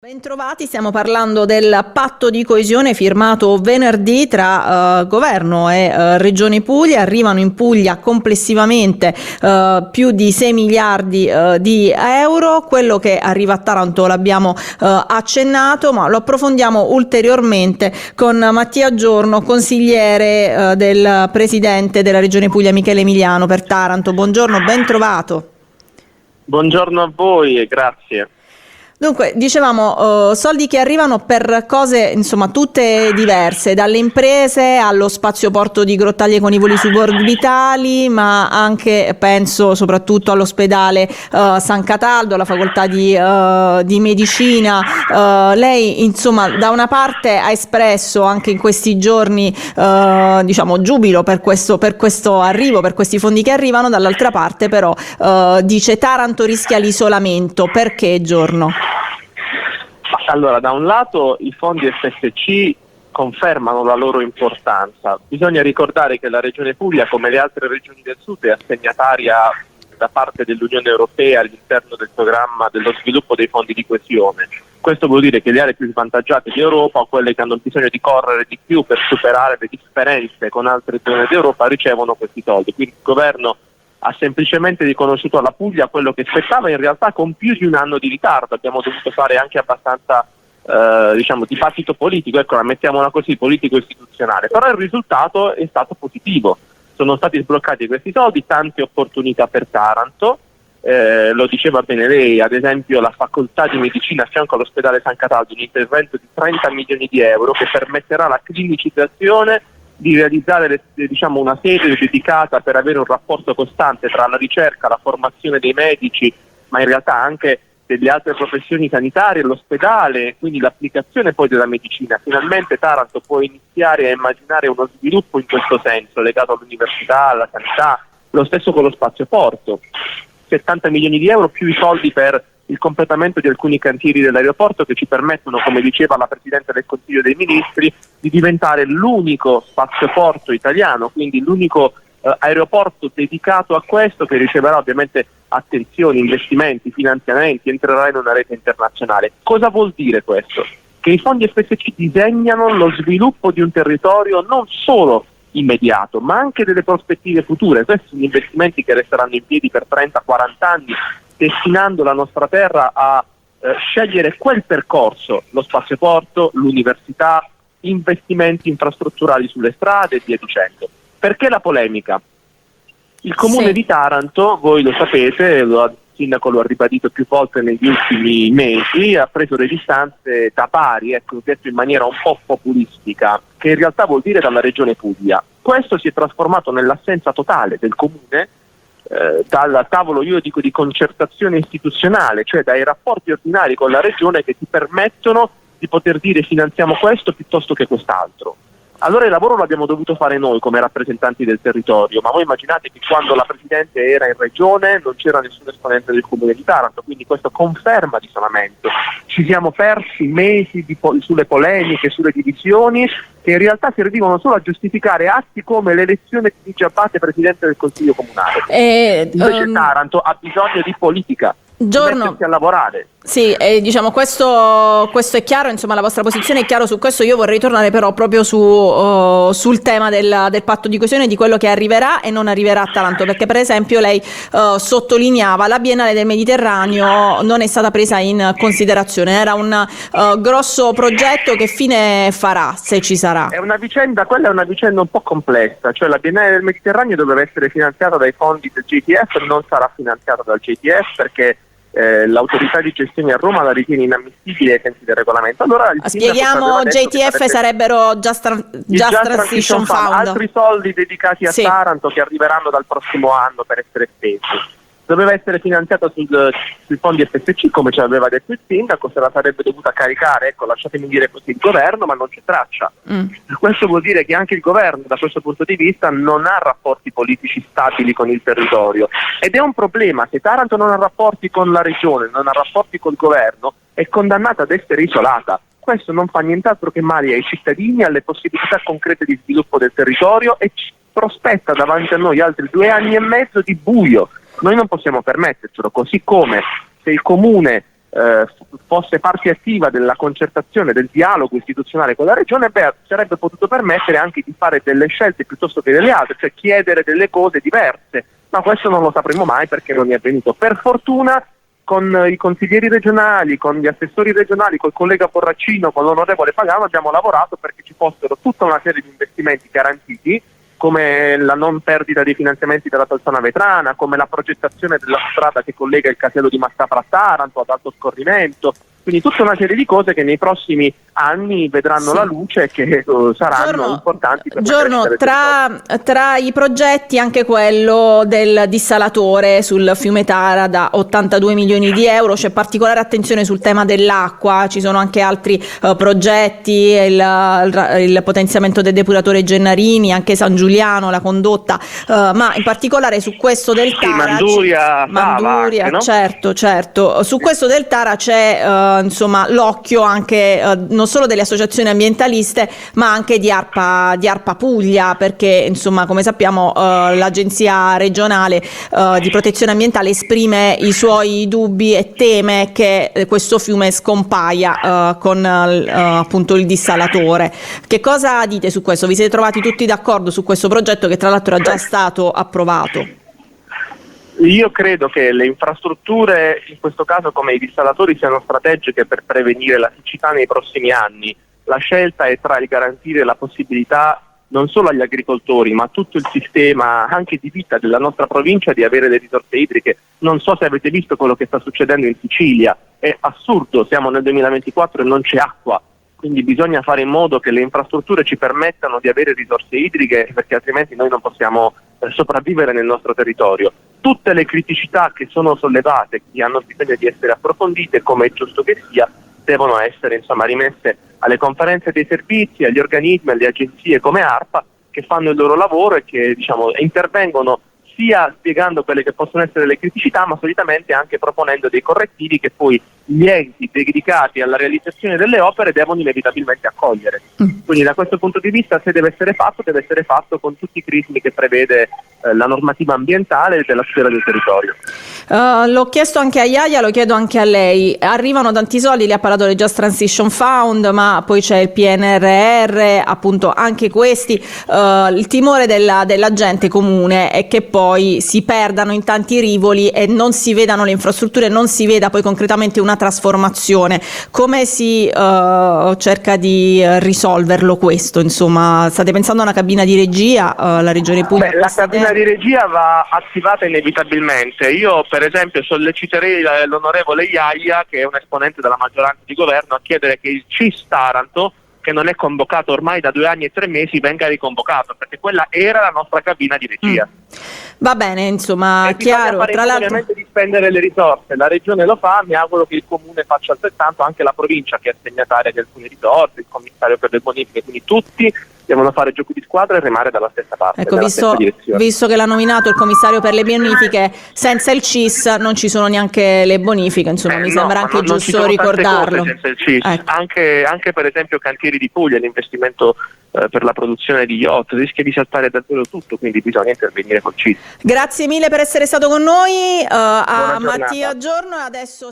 Bentrovati, stiamo parlando del patto di coesione firmato venerdì tra governo e Regione Puglia. Arrivano in Puglia complessivamente più di 6 miliardi di euro. Quello che arriva a Taranto l'abbiamo accennato, ma lo approfondiamo ulteriormente con Mattia Giorno, consigliere del presidente della Regione Puglia Michele Emiliano per Taranto. Buongiorno, ben trovato. Buongiorno a voi e grazie. Dunque, dicevamo, soldi che arrivano per cose, insomma, tutte diverse, dalle imprese allo spazioporto di Grottaglie con i voli suborbitali, ma anche, penso, soprattutto all'ospedale San Cataldo, alla facoltà di medicina. Lei, insomma, da una parte ha espresso anche in questi giorni, diciamo, giubilo per questo arrivo, per questi fondi che arrivano, dall'altra parte però dice Taranto rischia l'isolamento. Perché, Giorno? Allora, da un lato i fondi FSC confermano la loro importanza. Bisogna ricordare che la Regione Puglia, come le altre regioni del Sud, è assegnataria da parte dell'Unione Europea all'interno del programma dello sviluppo dei fondi di coesione. Questo vuol dire che le aree più svantaggiate di Europa, o quelle che hanno bisogno di correre di più per superare le differenze con altre zone d'Europa, ricevono questi soldi. Quindi il governo ha semplicemente riconosciuto alla Puglia quello che aspettava, in realtà con più di un anno di ritardo. Abbiamo dovuto fare anche abbastanza dibattito politico, ecco, la mettiamola così, politico-istituzionale, però il risultato è stato positivo. Sono stati sbloccati questi soldi, tante opportunità per Taranto, lo diceva bene lei, ad esempio la facoltà di medicina a fianco all'ospedale San Cataldo, un intervento di 30 milioni di euro che permetterà la clinicizzazione, di realizzare una sede dedicata per avere un rapporto costante tra la ricerca, la formazione dei medici, ma in realtà anche delle altre professioni sanitarie, l'ospedale, quindi l'applicazione poi della medicina. Finalmente Taranto può iniziare a immaginare uno sviluppo in questo senso, legato all'università, alla sanità, lo stesso con lo spazioporto. 70 milioni di euro più i soldi per il completamento di alcuni cantieri dell'aeroporto che ci permettono, come diceva la Presidente del Consiglio dei Ministri, di diventare l'unico spazioporto italiano, quindi l'unico aeroporto dedicato a questo, che riceverà ovviamente attenzioni, investimenti, finanziamenti, entrerà in una rete internazionale. Cosa vuol dire questo? Che i fondi FSC disegnano lo sviluppo di un territorio non solo immediato, ma anche delle prospettive future. Questi sono investimenti che resteranno in piedi per 30-40 anni, destinando la nostra terra a scegliere quel percorso, lo spazioporto, l'università, investimenti infrastrutturali sulle strade e via dicendo. Perché la polemica? Il comune di Taranto, voi lo sapete, il sindaco lo ha ribadito più volte negli ultimi mesi, ha preso le distanze da pari, detto in maniera un po' populistica, che in realtà vuol dire dalla Regione Puglia. Questo si è trasformato nell'assenza totale del comune dal tavolo, io dico, di concertazione istituzionale, cioè dai rapporti ordinari con la Regione che ti permettono di poter dire finanziamo questo piuttosto che quest'altro. Allora il lavoro l'abbiamo dovuto fare noi come rappresentanti del territorio, ma voi immaginate che quando la Presidente era in Regione non c'era nessun esponente del Comune di Taranto, quindi questo conferma l'isolamento. Ci siamo persi mesi sulle polemiche, sulle divisioni, che in realtà servivano solo a giustificare atti come l'elezione di Giabbate Presidente del Consiglio Comunale. Invece Taranto ha bisogno di politica. Giorno a lavorare. Sì, diciamo questo è chiaro, insomma la vostra posizione è chiara su questo. Io vorrei tornare però proprio sul tema del patto di coesione, di quello che arriverà e non arriverà a Taranto, perché per esempio lei sottolineava la Biennale del Mediterraneo non è stata presa in considerazione, era un grosso progetto. Che fine farà, se ci sarà? Quella è una vicenda un po' complessa, cioè la Biennale del Mediterraneo doveva essere finanziata dai fondi del JTF, non sarà finanziata dal JTF perché l'autorità di gestione a Roma la ritiene inammissibile ai sensi del regolamento. Allora spieghiamo, JTF sarebbero Just Transition Fund, altri soldi dedicati a Taranto che arriveranno dal prossimo anno per essere spesi. Doveva essere finanziato sui fondi FSC, come ci aveva detto il sindaco, se la sarebbe dovuta caricare, ecco, lasciatemi dire così, il governo, ma non c'è traccia. Questo vuol dire che anche il governo, da questo punto di vista, non ha rapporti politici stabili con il territorio. Ed è un problema, se Taranto non ha rapporti con la regione, non ha rapporti col governo, è condannata ad essere isolata. Questo non fa nient'altro che male ai cittadini, alle possibilità concrete di sviluppo del territorio, e ci prospetta davanti a noi altri 2 anni e mezzo di buio. Noi non possiamo permettercelo, così come se il comune fosse parte attiva della concertazione, del dialogo istituzionale con la Regione, sarebbe potuto permettere anche di fare delle scelte piuttosto che delle altre, cioè chiedere delle cose diverse, ma questo non lo sapremo mai perché non è avvenuto. Per fortuna con i consiglieri regionali, con gli assessori regionali, col collega Borraccino, con l'onorevole Pagano abbiamo lavorato perché ci fossero tutta una serie di investimenti garantiti, come la non perdita dei finanziamenti della Tolzana Vetrana, come la progettazione della strada che collega il casello di Mastafra a Taranto ad alto scorrimento, quindi tutta una serie di cose che nei prossimi anni vedranno la luce e che saranno importanti per tra i progetti anche quello del dissalatore sul fiume Tara da 82 milioni di euro. C'è particolare attenzione sul tema dell'acqua, ci sono anche altri progetti, il potenziamento del depuratore Gennarini, anche San Giuliano, la condotta, ma in particolare su questo del Tara Manduria, no? certo, su questo del Tara c'è insomma l'occhio anche non solo delle associazioni ambientaliste ma anche di ARPA Puglia, perché insomma come sappiamo l'agenzia regionale di protezione ambientale esprime i suoi dubbi e teme che questo fiume scompaia con appunto il dissalatore. Che cosa dite su questo? Vi siete trovati tutti d'accordo su questo progetto che tra l'altro era già stato approvato? Io credo che le infrastrutture, in questo caso come i dissalatori, siano strategiche per prevenire la siccità nei prossimi anni. La scelta è tra il garantire la possibilità non solo agli agricoltori ma a tutto il sistema anche di vita della nostra provincia di avere le risorse idriche. Non so se avete visto quello che sta succedendo in Sicilia, è assurdo, siamo nel 2024 e non c'è acqua. Quindi bisogna fare in modo che le infrastrutture ci permettano di avere risorse idriche, perché altrimenti noi non possiamo sopravvivere nel nostro territorio. Tutte le criticità che sono sollevate, che hanno bisogno di essere approfondite, come è giusto che sia, devono essere rimesse alle conferenze dei servizi, agli organismi, alle agenzie come ARPA, che fanno il loro lavoro e che intervengono sia spiegando quelle che possono essere le criticità, ma solitamente anche proponendo dei correttivi che poi gli enti dedicati alla realizzazione delle opere devono inevitabilmente accogliere. Quindi da questo punto di vista, se deve essere fatto con tutti i crismi che prevede la normativa ambientale della sfera del territorio. L'ho chiesto anche a Iaia, lo chiedo anche a lei. Arrivano tanti soldi, lei ha parlato del Just Transition Fund, ma poi c'è il PNRR, appunto anche questi. Il timore della gente comune è che poi si perdano in tanti rivoli e non si vedano le infrastrutture, non si veda poi concretamente una trasformazione. Come si cerca di risolverlo questo? Insomma, state pensando a una cabina di regia? La Regione Puglia? La cabina di regia va attivata inevitabilmente. Io per esempio solleciterei l'onorevole Iaia, che è un esponente della maggioranza di governo, a chiedere che il CIS Taranto, che non è convocato ormai da 2 anni e 3 mesi, venga riconvocato, perché quella era la nostra cabina di regia. Va bene, insomma, chiaro. Tra l'altro, ovviamente di spendere le risorse, la Regione lo fa, mi auguro che il Comune faccia altrettanto, anche la Provincia che è assegnataria di alcune risorse, il commissario per le bonifiche, quindi tutti devono fare gioco di squadra e remare dalla stessa parte. Ecco, visto che l'ha nominato il commissario per le bonifiche, senza il CIS non ci sono neanche le bonifiche, insomma, mi sembra anche giusto ricordarlo. Senza il CIS. Ecco. Anche per esempio Cantieri di Puglia, l'investimento per la produzione di yacht rischia di saltare davvero tutto, quindi bisogna intervenire col CIS. Grazie mille per essere stato con noi, a Mattia Giorno, e adesso